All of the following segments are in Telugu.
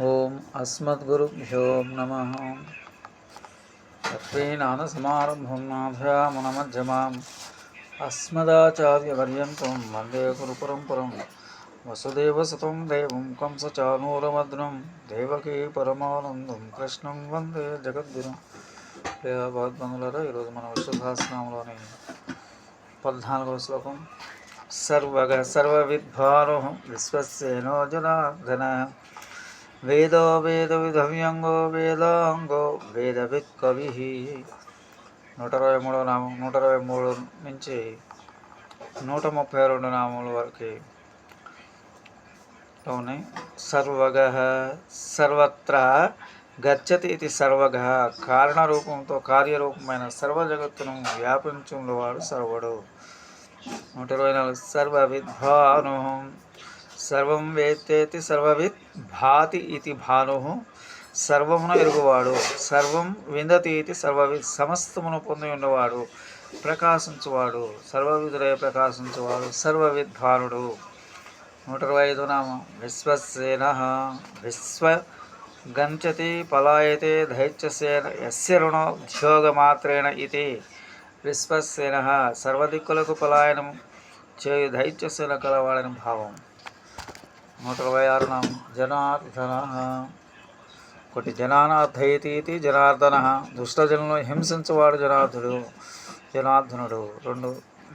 ఓం అస్మద్గురుభ్యో నమః. లక్ష్మీనాథసమారంభం నాథయామునమధ్యమాం అస్మదాచార్యపర్యంతం వందే గురుపరంపరం. వసుదేవసుతం దేవం కంసచానూరమర్దనం దేవకీ పరమానందం కృష్ణం వందే జగద్గురుం. భగవద్బంధులారా, ఈరోజు మన విష్ణు సహస్రనామంలోని 14వ శ్లోకం. సర్వగ సర్వవిద్భానో విశ్వసేనో జనార్దన వేదో వేదవిధవ్యంగో వేదాంగో వేదవిత్ కవి. 123వ నామం 123 నుంచి 132 నామముల వరకు ఉన్నాయి. సర్వగ సర్వత్ర గచ్చతి ఇది సర్వగ, కారణరూపంతో కార్యరూపమైన సర్వ జగత్తును వ్యాపించువాడు సర్వుడు. 124 సర్వవిద్భాను సర్వం వేత్తేతి సర్వవిత్ భాతి ఇది భాను, సర్వమును ఎరుగువాడు. సర్వం విందతి ఇది సర్వవిత్, సమస్తమును పొంది ఉన్నవాడు, ప్రకాశించువాడు, సర్వవిధులై ప్రకాశించువాడు సర్వవిద్భానుడు. 125వ నామం విశ్వసేన. విశ్వ గంచతి పలాయతే దైత్యసేన యస్య రుణోద్యోగమాత్రేణ ఇది విశ్వసేన. సర్వదిక్కులకు పలాయనం చేయు దైత్యసేన కలవాడని భావం. 126 నామం జనార్దన. ఒకటి జనానార్థయతి ఇది జనార్దన, దుష్టజనులను హింసించువాడు జనార్దనుడు. 2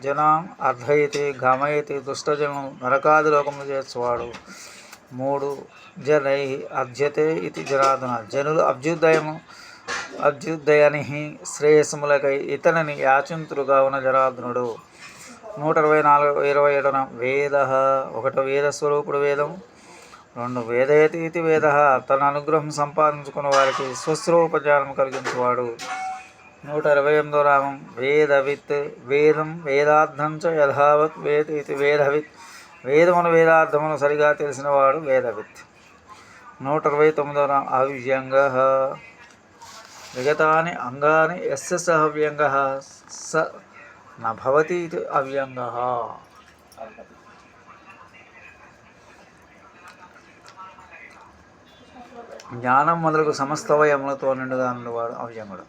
జనాన్ అర్థయతి గమయతి, దుష్టజనులను నరకాది లోకములు చేర్చువాడు. 3 జనై అర్జ్యతే ఇది జనార్దన, జనులు అభ్యుదయని శ్రేయస్సుములకై ఇతనిని యాచింతులుగా ఉన్న జనార్దనుడు. 127వ వేద. 1 వేదస్వరూపుడు వేదం. 2 వేదయతి ఇది వేద, తన అనుగ్రహం సంపాదించుకున్న వారికి స్వస్వరూపజ్ఞానం కలిగించువాడు. 128వ నామం వేదవిత్. వేదం వేదార్థం చ యథావత్ వేద ఇది వేదవిత్, వేదమును వేదార్థమును సరిగా తెలిసినవాడు వేదవిత్. 129వ నామం అవ్యంగ. విగతాని అంగాని యస్య సహ వ్యంగ స నభవతి ఇది అవ్యంగ. జ్ఞానం మొదలకు సమస్తవయములతో నిండుగా ఉన్నవాడు అవ్యంగుడు.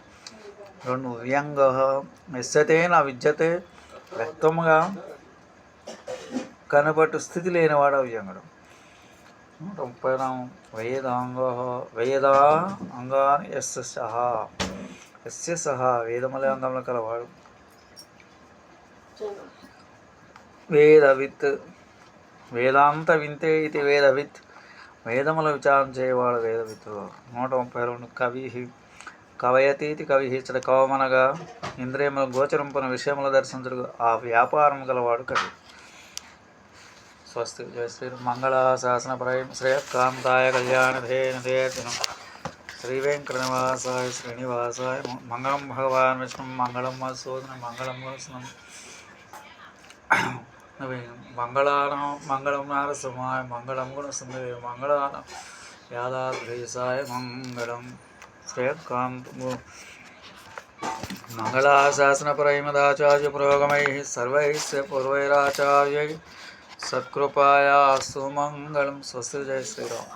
2 వ్యంగ యస్యతేన విద్యతే, వ్యక్తముగా కనపట్టు స్థితి లేనివాడు అవ్యంగుడు. 130వ నామం వేదాంగ. వేదా అంగాని యస్య సహ వేదముల అంగములు కలవాడు వేదవిత్. వేదాంత వింతే ఇది వేదవిత్, వేదముల విచారం చేయవాడు వేదవిత్తుడు. 132 కవి. కవయతి ఇది కవి, ఇచ్చట కవమనగా ఇంద్రియముల గోచరింపున విషయముల దర్శించుడు ఆ వ్యాపారం గలవాడు కవి. స్వస్తి. జయ శ్రీ మంగళాశాసనపరయం శ్రేయకాంతాయ కళ్యాణధేనుధేర్జనం శ్రీ వెంకటనివాసాయ శ్రీనివాసాయ మంగళం. భగవాన్ విష్ణు మంగళం మధుసూదనం మంగళం గుణస్నం మంగళానం మంగళం నారసింహాయ మంగళం గుణసుందరే మంగళానం యాదాద్రీసాయ మంగళం. శ్రేయకాంత మంగళాశాసనపరైమదాచార్య పురోగమై సర్వైస్య పూర్వైరాచార్యై సత్కృపాయాస్తు మంగళం. స్వస్తి. జయ శ్రీరామ్.